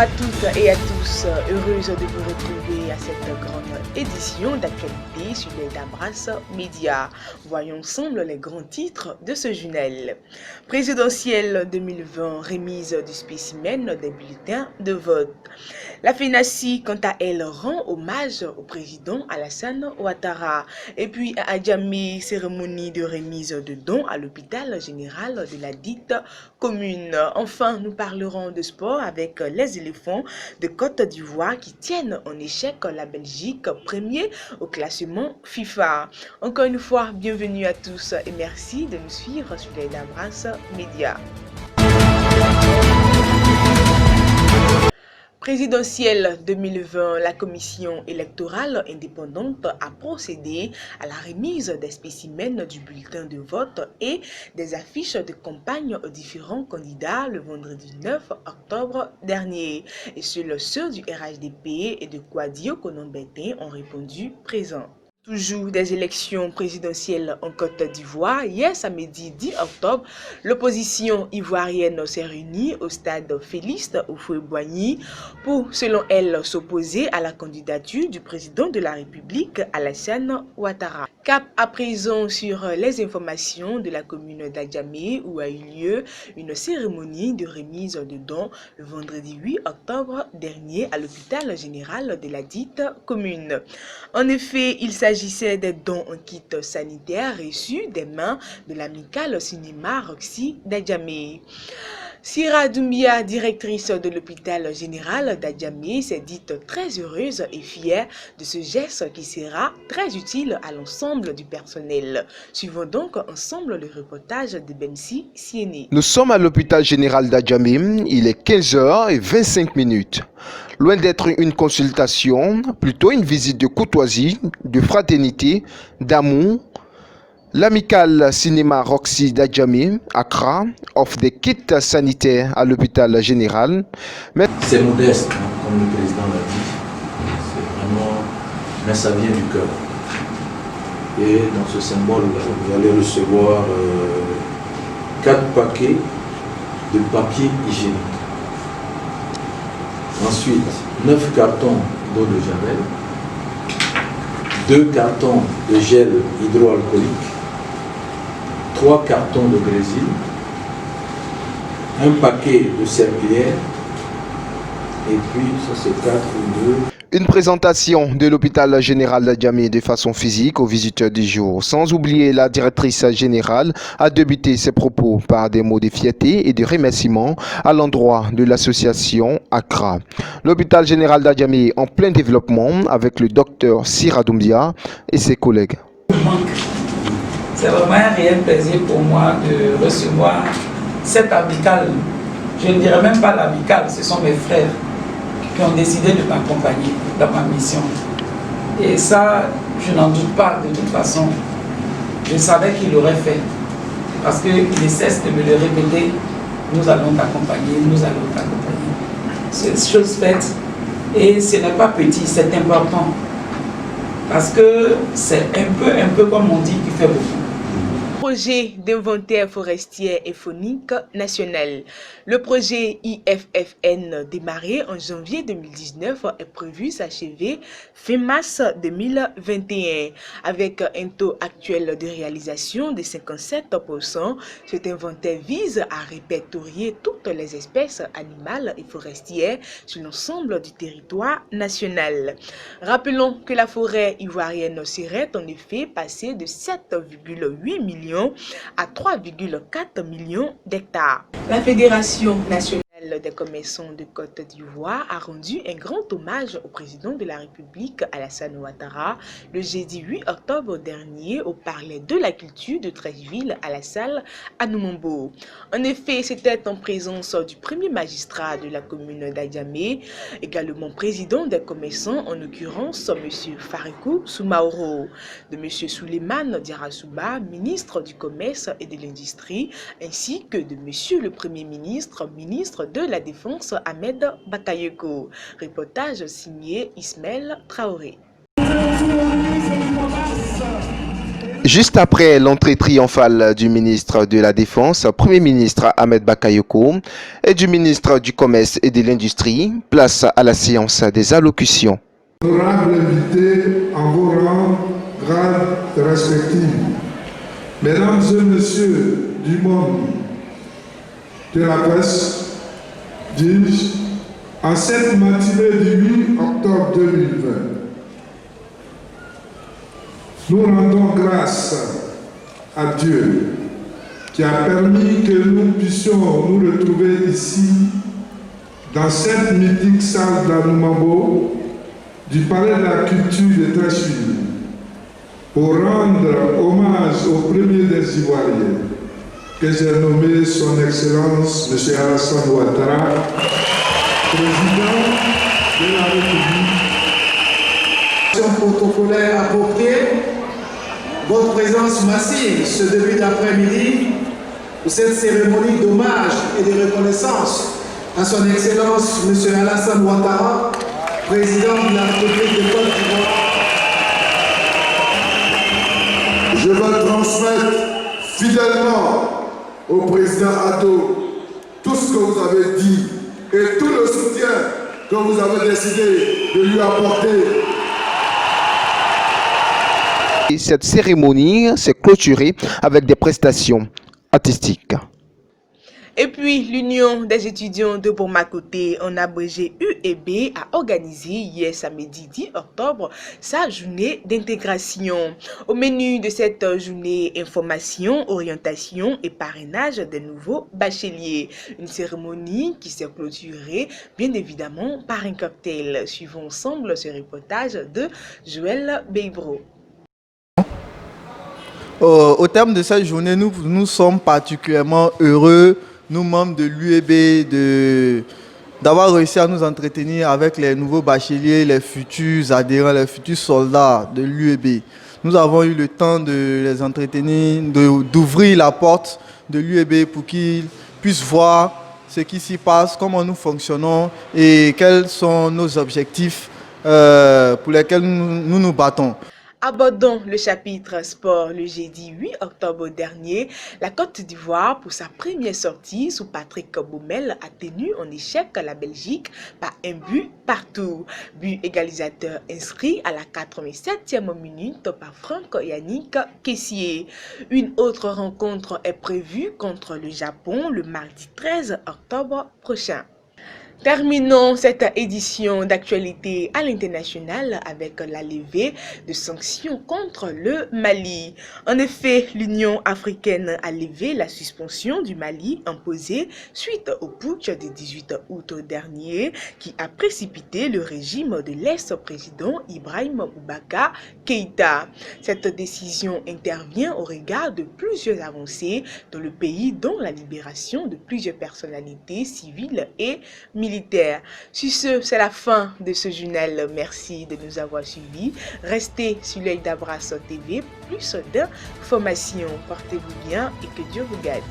à toutes et à tous, heureuse de vous retrouver à cette grande édition d'actualité sur les Dabras Média. Voyons ensemble les grands titres de ce journal. Présidentielle 2020, remise du spécimen des bulletins de vote. La FENACI, quant à elle, rend hommage au président Alassane Ouattara. Et puis à Adjamé, cérémonie de remise de dons à l'hôpital général de la dite commune. Enfin, nous parlerons de sport avec les éléphants de Côte d'Ivoire qui tiennent en échec la Belgique, premier au classement FIFA. Encore une fois, bienvenue à tous et merci de nous suivre sur les Dabras Média. Présidentielle 2020, la commission électorale indépendante a procédé à la remise des spécimens du bulletin de vote et des affiches de campagne aux différents candidats le vendredi 9 octobre dernier. Et seuls ceux du RHDP et de Kouadio Konombeté ont répondu présent. Toujours des élections présidentielles en Côte d'Ivoire. Hier samedi 10 octobre, l'opposition ivoirienne s'est réunie au stade Félix Houphouët-Boigny pour, selon elle, s'opposer à la candidature du président de la République, Alassane Ouattara. Cap à présent sur les informations de la commune d'Adjamé où a eu lieu une cérémonie de remise de dons le vendredi 8 octobre dernier à l'hôpital général de la dite commune. En effet, il s'agissait des dons en kit sanitaire reçus des mains de l'amicale cinéma Roxy d'Adjamé. Sira Doumbia, directrice de l'hôpital général d'Adjamé, s'est dite très heureuse et fière de ce geste qui sera très utile à l'ensemble du personnel. Suivons donc ensemble le reportage de Bensi Siene. Nous sommes à l'hôpital général d'Adjamé, il est 15h25. Loin d'être une consultation, plutôt une visite de courtoisie, de fraternité, d'amour, l'amicale cinéma Roxy d'Adjamé, Accra, offre des kits sanitaires à l'hôpital général. C'est modeste, hein, comme le président l'a dit. C'est vraiment, mais ça vient du cœur. Et dans ce symbole, vous allez recevoir 4 paquets de papier hygiénique. Ensuite, 9 cartons d'eau de javel, 2 cartons de gel hydroalcoolique, 3 cartons de grésil, un paquet de serpillères, et puis ça c'est 4 ou 2. Une présentation de l'hôpital général d'Adjamé de façon physique aux visiteurs du jour. Sans oublier la directrice générale a débuté ses propos par des mots de fierté et de remerciement à l'endroit de l'association Accra. L'hôpital général d'Adjamé en plein développement avec le docteur Sira Doumbia et ses collègues. C'est vraiment un réel plaisir pour moi de recevoir cette amicale. Je ne dirais même pas l'amicale, ce sont mes frères qui ont décidé de m'accompagner dans ma mission. Et ça, je n'en doute pas de toute façon. Je savais qu'il l'aurait fait. Parce qu'il ne cesse de me le répéter, nous allons t'accompagner, nous allons t'accompagner. C'est chose faite. Et ce n'est pas petit, c'est important. Parce que c'est un peu comme on dit, qui fait beaucoup. Projet d'inventaire forestier et faunique national. Le projet IFFN démarré en janvier 2019 est prévu s'achever fin mars 2021. Avec un taux actuel de réalisation de 57%, cet inventaire vise à répertorier toutes les espèces animales et forestières sur l'ensemble du territoire national. Rappelons que la forêt ivoirienne serait en effet passée de 7,8 millions à 3,4 millions d'hectares. La Fédération nationale des commerçants de Côte d'Ivoire a rendu un grand hommage au président de la République Alassane Ouattara le jeudi 8 octobre dernier au Palais de la Culture de Treichville à la salle Anoumombo. En effet, c'était en présence du premier magistrat de la commune d'Adjamé, également président des commerçants, en l'occurrence M. Farikou Soumaoro, de M. Souleymane Diarasouba, ministre du Commerce et de l'Industrie, ainsi que de M. le Premier ministre, ministre de la Défense Ahmed Bakayoko. Reportage signé Ismaël Traoré. Juste après l'entrée triomphale du ministre de la Défense, Premier ministre Ahmed Bakayoko, et du ministre du Commerce et de l'Industrie, place à la séance des allocutions. Honorables invités en vos rangs, grades respectifs, mesdames et messieurs du monde de la presse, dis-je, en cette matinée du 8 octobre 2020, nous rendons grâce à Dieu qui a permis que nous puissions nous retrouver ici, dans cette mythique salle d'Anoumambo, du Palais de la Culture de Trècheville, pour rendre hommage au premier des Ivoiriens, que j'ai nommé Son Excellence M. Alassane Ouattara, président de la République. Protocolaire appropriée, votre présence massive ce début d'après-midi pour cette cérémonie d'hommage et de reconnaissance à Son Excellence M. Alassane Ouattara, président de la République de Côte d'Ivoire. Je vais transmettre fidèlement au président Addo tout ce que vous avez dit et tout le soutien que vous avez décidé de lui apporter. Et cette cérémonie s'est clôturée avec des prestations artistiques. Et puis, l'Union des étudiants de Bourma-Côté, en abrégé UEB, a organisé hier samedi 10 octobre sa journée d'intégration. Au menu de cette journée, information, orientation et parrainage des nouveaux bacheliers. Une cérémonie qui s'est clôturée, bien évidemment, par un cocktail. Suivons ensemble ce reportage de Joël Beibro. Au terme de cette journée, nous sommes particulièrement heureux, nous membres de l'UEB, d'avoir réussi à nous entretenir avec les nouveaux bacheliers, les futurs adhérents, les futurs soldats de l'UEB. Nous avons eu le temps de les entretenir, d'ouvrir la porte de l'UEB pour qu'ils puissent voir ce qui s'y passe, comment nous fonctionnons et quels sont nos objectifs pour lesquels nous nous battons. Abordons le chapitre sport le jeudi 8 octobre dernier. La Côte d'Ivoire, pour sa première sortie sous Patrick Baumel, a tenu en échec la Belgique par un but partout. But égalisateur inscrit à la 87e minute par Franck Yannick Kessié. Une autre rencontre est prévue contre le Japon le mardi 13 octobre prochain. Terminons cette édition d'actualité à l'international avec la levée de sanctions contre le Mali. En effet, l'Union africaine a levé la suspension du Mali imposée suite au putsch du 18 août dernier qui a précipité le régime de l'ex-président Ibrahim Boubacar Keïta. Cette décision intervient au regard de plusieurs avancées dans le pays, dont la libération de plusieurs personnalités civiles et militaires. Sur ce, c'est la fin de ce journal. Merci de nous avoir suivis. Restez sur l'œil d'Abrace TV, plus d'informations. Portez-vous bien et que Dieu vous garde.